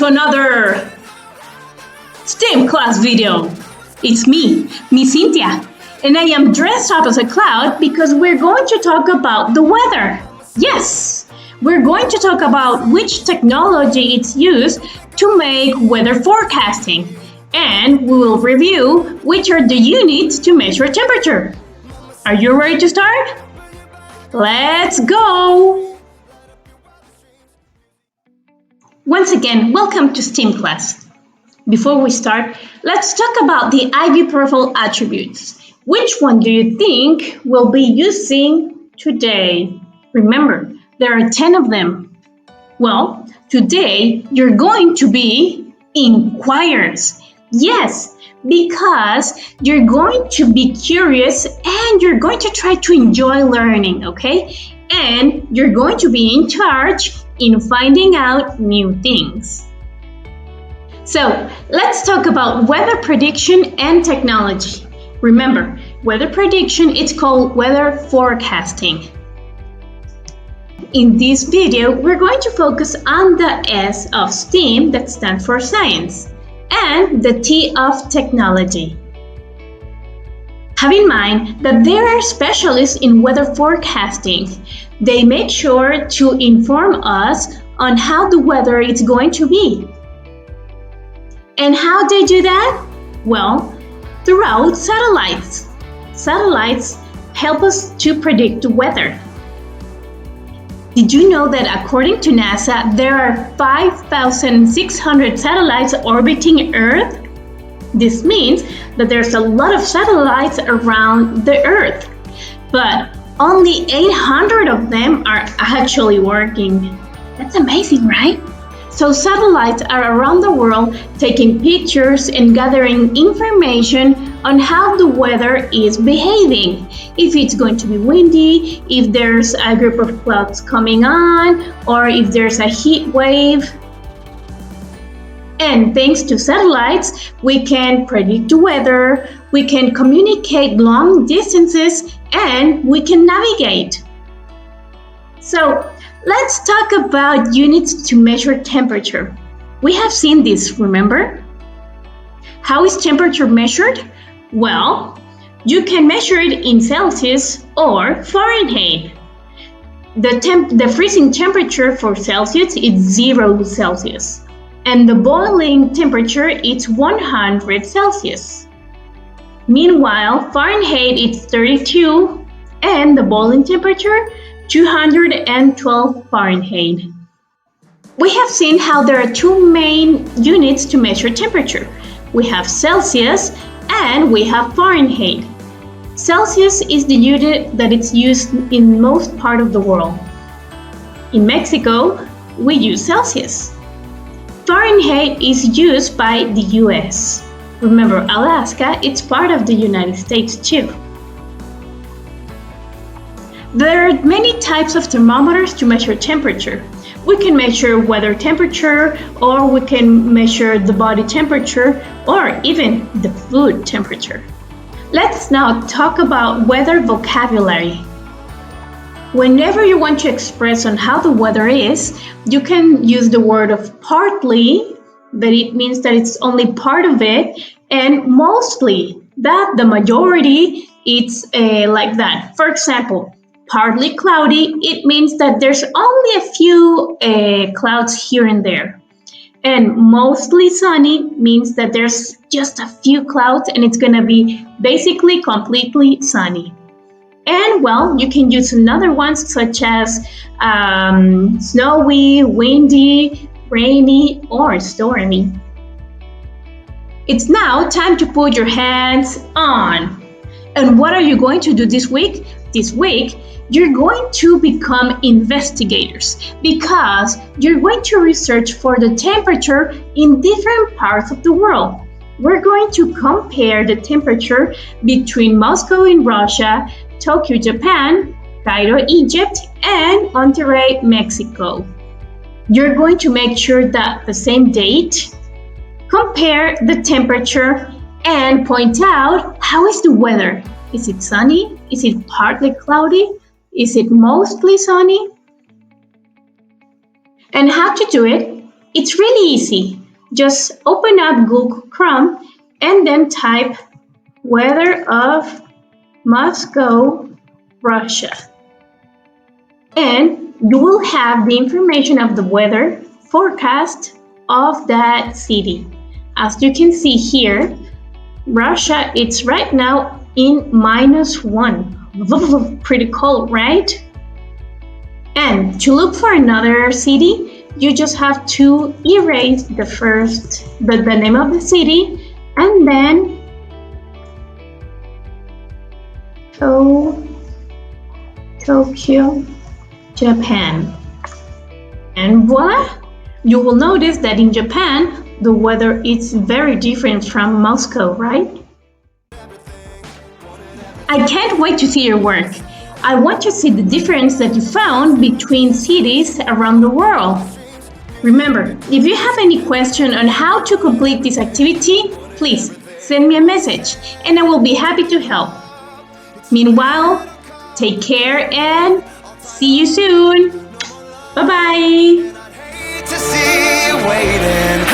to another STEM class video. It's me, Miss Cynthia, and I am dressed up as a cloud because we're going to talk about the weather. Yes, we're going to talk about which technology it's used to make weather forecasting, and we will review which are the units to measure temperature. Are you ready to start? Let's go! Once again, welcome to STEAM class. Before we start, let's talk about the IV profile attributes. Which one do you think we'll be using today? Remember, there are 10 of them. Well, today you're going to be inquirers. Yes, because you're going to be curious and you're going to try to enjoy learning, okay? And you're going to be in charge in finding out new things. So, let's talk about weather prediction and technology. Remember, weather prediction is called weather forecasting. In this video, we're going to focus on the S of STEAM, that stands for science, and the T of technology. Have in mind that there are specialists in weather forecasting. They make sure to inform us on how the weather is going to be. And how they do that? Well, throughout satellites. Satellites help us to predict the weather. Did you know that according to NASA, there are 5,600 satellites orbiting Earth? This means that there's a lot of satellites around the Earth, but only 800 of them are actually working. That's amazing, right? So satellites are around the world taking pictures and gathering information on how the weather is behaving. If it's going to be windy, if there's a group of clouds coming on, or if there's a heat wave. And thanks to satellites, we can predict the weather, we can communicate long distances, and we can navigate. So, let's talk about units to measure temperature. We have seen this, remember? How is temperature measured? Well, you can measure it in Celsius or Fahrenheit. The freezing temperature for Celsius is 0 Celsius. And the boiling temperature is 100 Celsius. Meanwhile, Fahrenheit is 32 and the boiling temperature 212 Fahrenheit. We have seen how there are two main units to measure temperature. We have Celsius and we have Fahrenheit. Celsius is the unit that is used in most part of the world. In Mexico, we use Celsius. Fahrenheit is used by the US. Remember, Alaska, it's part of the United States too. There are many types of thermometers to measure temperature. We can measure weather temperature, or we can measure the body temperature, or even the food temperature. Let's now talk about weather vocabulary. Whenever you want to express on how the weather is, you can use the word of partly, that it means that it's only part of it, and mostly, that the majority, it's like that. For example, partly cloudy, it means that there's only a few clouds here and there. And mostly sunny means that there's just a few clouds and it's gonna be basically completely sunny. And well, you can use another ones such as snowy, windy, rainy, or stormy. It's now time to put your hands on. And what are you going to do this week? This week, you're going to become investigators because you're going to research for the temperature in different parts of the world. We're going to compare the temperature between Moscow in Russia, Tokyo, Japan, Cairo, Egypt, and Monterrey, Mexico. You're going to make sure that the same date, compare the temperature, and point out how is the weather. Is it sunny? Is it partly cloudy? Is it mostly sunny? And how to do it? It's really easy. Just open up Google Chrome and then type weather of Moscow, Russia. And you will have the information of the weather forecast of that city. As you can see here, Russia, it's right now in -1. Pretty cold, right? And to look for another city, you just have to erase the name of the city, and then Tokyo, Japan. And voila! You will notice that in Japan, the weather is very different from Moscow, right? I can't wait to see your work. I want to see the difference that you found between cities around the world. Remember, if you have any question on how to complete this activity, please send me a message and I will be happy to help. Meanwhile, take care and see you soon. Bye-bye. To see you waiting